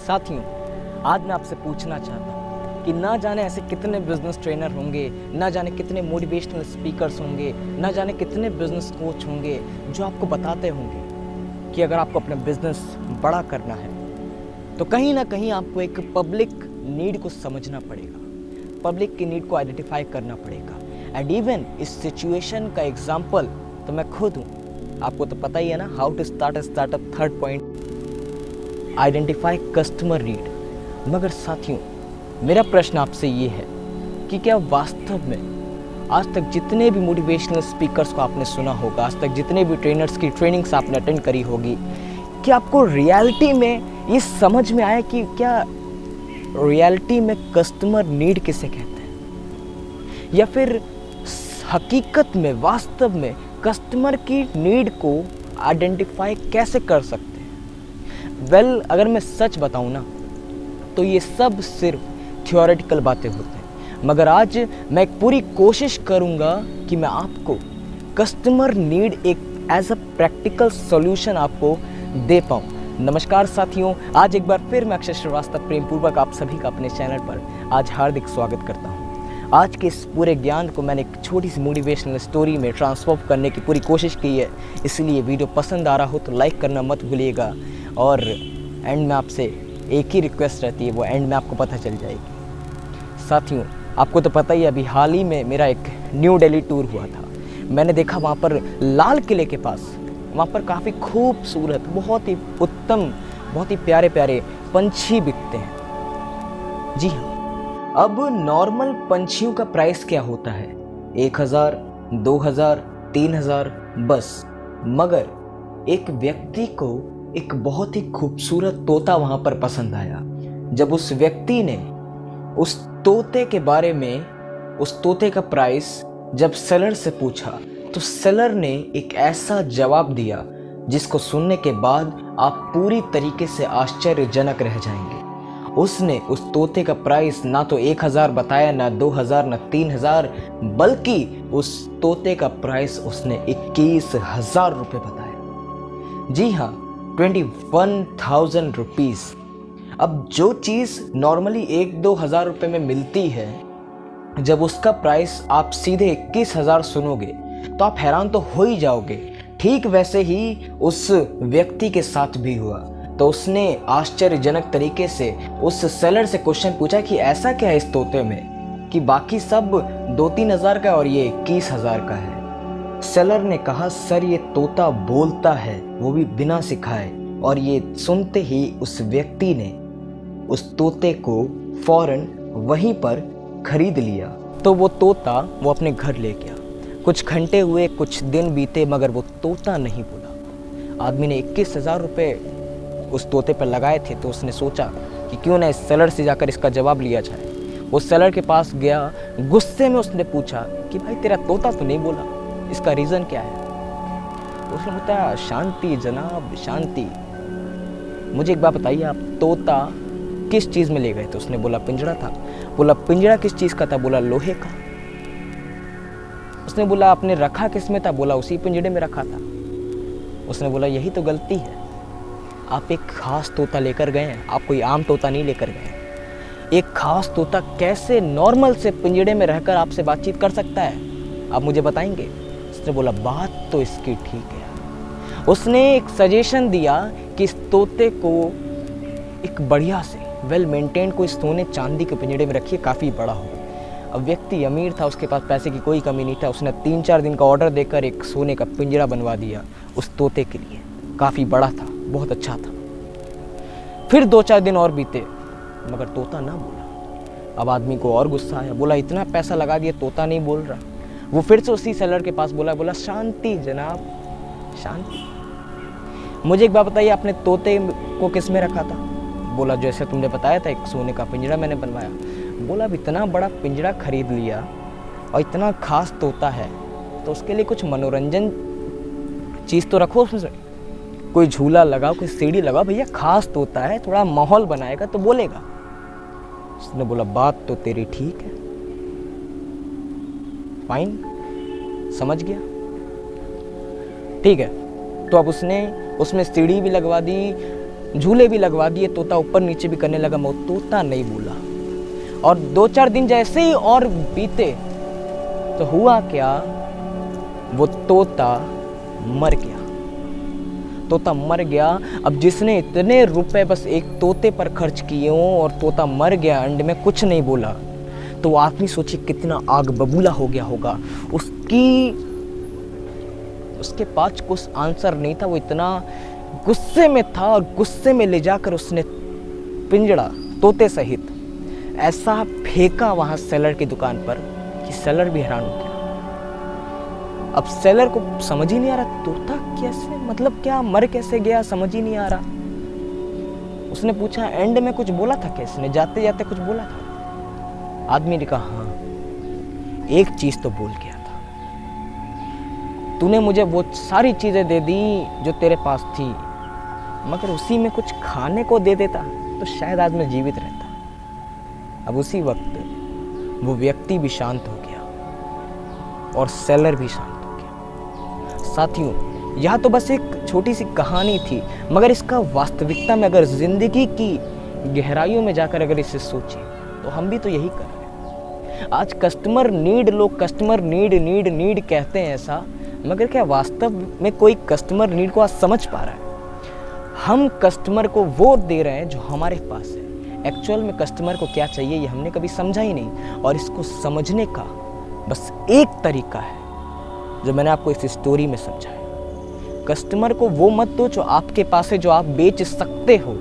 साथियों, आज मैं आपसे पूछना चाहता हूँ कि ना जाने ऐसे कितने बिजनेस ट्रेनर होंगे, ना जाने कितने मोटिवेशनल स्पीकर्स होंगे, ना जाने कितने बिजनेस कोच होंगे जो आपको बताते होंगे कि अगर आपको अपना बिजनेस बड़ा करना है तो कहीं ना कहीं आपको एक पब्लिक नीड को समझना पड़ेगा, पब्लिक की नीड को आइडेंटिफाई करना पड़ेगा। एंड इवन इस सिचुएशन का एग्जाम्पल तो मैं खुद हूँ। आपको तो पता ही है ना, how to start a startup, third point, identify customer need. मगर साथियों, मेरा प्रश्न आपसे ये है कि क्या वास्तव में आज तक जितने भी मोटिवेशनल स्पीकर्स को आपने सुना होगा, आज तक जितने भी ट्रेनर्स की ट्रेनिंग्स आपने अटेंड करी होगी, क्या आपको रियलिटी में ये समझ में आया कि क्या रियलिटी में कस्टमर नीड किसे कहते हैं, या फिर हकीकत में वास्तव में कस्टमर की नीड को आइडेंटिफाई कैसे कर सकते हैं? वेल, अगर मैं सच बताऊं ना तो ये सब सिर्फ थियोरेटिकल बातें होते हैं, मगर आज मैं एक पूरी कोशिश करूंगा कि मैं आपको कस्टमर नीड एक एज अ प्रैक्टिकल सॉल्यूशन आपको दे पाऊं। नमस्कार साथियों, आज एक बार फिर मैं अक्षय श्रीवास्तव प्रेम पूर्वक आप सभी का अपने चैनल पर आज हार्दिक स्वागत करता हूं। आज के इस पूरे ज्ञान को मैंने एक छोटी सी मोटिवेशनल स्टोरी में ट्रांसफॉर्म करने की पूरी कोशिश की है, इसलिए वीडियो पसंद आ रहा हो तो लाइक करना मत भूलिएगा। और एंड में आपसे एक ही रिक्वेस्ट रहती है, वो एंड में आपको पता चल जाएगी। साथियों, आपको तो पता ही, अभी हाल ही में मेरा एक न्यू दिल्ली टूर हुआ था। मैंने देखा वहाँ पर लाल किले के पास, वहाँ पर काफ़ी खूबसूरत, बहुत ही उत्तम, बहुत ही प्यारे प्यारे पंछी बिकते हैं। जी हाँ, अब नॉर्मल पंछियों का प्राइस क्या होता है? 1000, 2000, 3000 बस। मगर एक व्यक्ति को एक बहुत ही खूबसूरत तोता वहाँ पर पसंद आया। जब उस व्यक्ति ने उस तोते के बारे में, उस तोते का प्राइस जब सेलर से पूछा तो सेलर ने एक ऐसा जवाब दिया जिसको सुनने के बाद आप पूरी तरीके से आश्चर्यजनक रह जाएंगे। उसने उस तोते का प्राइस ना तो 1000 बताया, ना 2000, ना 3000, बल्कि उस तोते का प्राइस उसने 21,000 रुपये बताया। जी हाँ, 21,000 रुपीज़। अब जो चीज़ नॉर्मली 1-2 हज़ार रुपये में मिलती है, जब उसका प्राइस आप सीधे 21,000 सुनोगे तो आप हैरान तो हो ही जाओगे। ठीक वैसे ही उस व्यक्ति के साथ भी हुआ। तो उसने आश्चर्यजनक तरीके से उस सेलर से क्वेश्चन पूछा कि ऐसा क्या है इस तोते में कि बाकी सब 2-3 हज़ार का और ये 21,000 का है। सेलर ने कहा, सर ये तोता बोलता है, वो भी बिना सिखाए। और ये सुनते ही उस व्यक्ति ने उस तोते को फौरन वहीं पर खरीद लिया। तो वो तोता वो अपने घर ले गया। कुछ घंटे हुए, कुछ दिन बीते, मगर वो तोता नहीं बोला। आदमी ने 21,000 रुपये उस तोते पर लगाए थे, तो उसने सोचा कि क्यों ना इस सेलर से जाकर इसका जवाब लिया जाए। वो सेलर के पास गया, गुस्से में उसने पूछा कि भाई तेरा तोता तो नहीं बोला, इसका रीज़न क्या है? उसने बताया, शांति जनाब, शांति। मुझे एक बात बताइए, आप तोता किस चीज़ में ले गए थे? उसने बोला पिंजड़ा था। बोला पिंजड़ा किस चीज़ का था? बोला लोहे का। उसने बोला आपने रखा किस में था? बोला उसी पिंजड़े में रखा था। उसने बोला यही तो गलती है, आप एक खास तोता लेकर गए हैं, आप कोई आम तोता नहीं लेकर गए। एक खास तोता कैसे नॉर्मल से पिंजड़े में रहकर आपसे बातचीत कर सकता है, आप मुझे बताएंगे? उसने बोला बात तो इसकी ठीक है। उसने एक सजेशन दिया कि इस तोते को एक बढ़िया से वेल मेंटेन को इस सोने चांदी के पिंजड़े में रखिए, काफ़ी बड़ा हो। अब व्यक्ति अमीर था, उसके पास पैसे की कोई कमी नहीं था। उसने 3-4 दिन का ऑर्डर देकर एक सोने का पिंजरा बनवा दिया उस तोते के लिए। काफ़ी बड़ा था, बहुत अच्छा था। फिर 2-4 दिन और बीते, मगर तोता ना बोला। अब आदमी को और गुस्सा आया। बोला इतना पैसा लगा दिया, तोता नहीं बोल रहा। वो फिर से उसी सेलर के पास बोला शांति जनाब, शांति। मुझे एक बात बताइए, आपने तोते को किस में रखा था? बोला जैसे तुमने बताया था, एक सोने का पिंजरा मैंने बनवाया। बोला अब इतना बड़ा पिंजरा खरीद लिया और इतना खास तोता है, तो उसके लिए कुछ मनोरंजन चीज़ तो रखो उसमें, कोई झूला लगाओ, कोई सीढ़ी लगाओ। भैया खास तोता है, थोड़ा माहौल बनाएगा तो बोलेगा। उसने बोला बात तो तेरी ठीक है, फाइन, समझ गया, ठीक है। तो अब उसने उसमें सीढ़ी भी लगवा दी, झूले भी लगवा दिए, तोता ऊपर नीचे भी करने लगा, मैं तोता नहीं बोला। और 2-4 दिन जैसे ही और बीते तो हुआ क्या, वो तोता मर गया। तोता मर गया। अब जिसने इतने रुपए बस एक तोते पर खर्च किए हों और तोता मर गया, एंड में कुछ नहीं बोला, तो आदमी सोचिए कितना आग बबूला हो गया होगा। उसके पास कुछ आंसर नहीं था, वो इतना गुस्से में था और गुस्से में ले जाकर उसने पिंजड़ा तोते सहित ऐसा फेंका वहां सेलर की दुकान पर कि सेलर भी हैरान हो गया। अब सेलर को समझ ही नहीं आ रहा, तोता कैसे, मतलब क्या मर कैसे गया, समझ ही नहीं आ रहा। उसने पूछा एंड में कुछ बोला था क्या, इसने जाते जाते कुछ बोला था? आदमी ने कहा हाँ, एक चीज तो बोल गया था, तूने मुझे वो सारी चीजें दे दी जो तेरे पास थी, मगर उसी में कुछ खाने को दे देता तो शायद आज मैं जीवित रहता। अब उसी वक्त वो व्यक्ति भी शांत हो गया और सेलर भी शांत हो गया। साथियों, यह तो बस एक छोटी सी कहानी थी, मगर इसका वास्तविकता में अगर जिंदगी की गहराइयों में जाकर अगर इसे सोचें तो हम भी तो यही कर रहे हैं। आज कस्टमर नीड, लोग कस्टमर नीड कहते हैं ऐसा, मगर क्या वास्तव में कोई कस्टमर नीड को आज समझ पा रहा है? हम कस्टमर को वो दे रहे हैं जो हमारे पास है। एक्चुअल में कस्टमर को क्या चाहिए ये हमने कभी समझा ही नहीं, और इसको समझने का बस एक तरीका है जो मैंने आपको इस स्टोरी में समझाया। कस्टमर को वो मत दो जो आपके पास है, जो आप बेच सकते हो।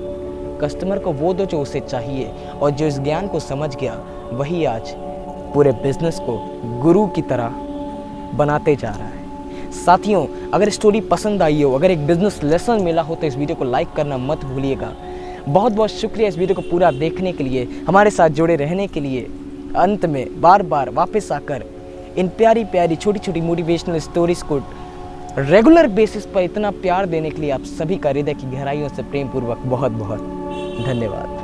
कस्टमर को वो दो जो उसे चाहिए, और जो इस ज्ञान को समझ गया वही आज पूरे बिजनेस को गुरु की तरह बनाते जा रहा है। साथियों, अगर स्टोरी पसंद आई हो, अगर एक बिजनेस लेसन मिला हो, तो इस वीडियो को लाइक करना मत भूलिएगा। बहुत बहुत शुक्रिया इस वीडियो को पूरा देखने के लिए, हमारे साथ जुड़े रहने के लिए। अंत में बार बार वापस आकर इन प्यारी प्यारी छोटी छोटी मोटिवेशनल स्टोरीज को रेगुलर बेसिस पर इतना प्यार देने के लिए आप सभी का हृदय की गहराइयों से प्रेम पूर्वक बहुत बहुत धन्यवाद।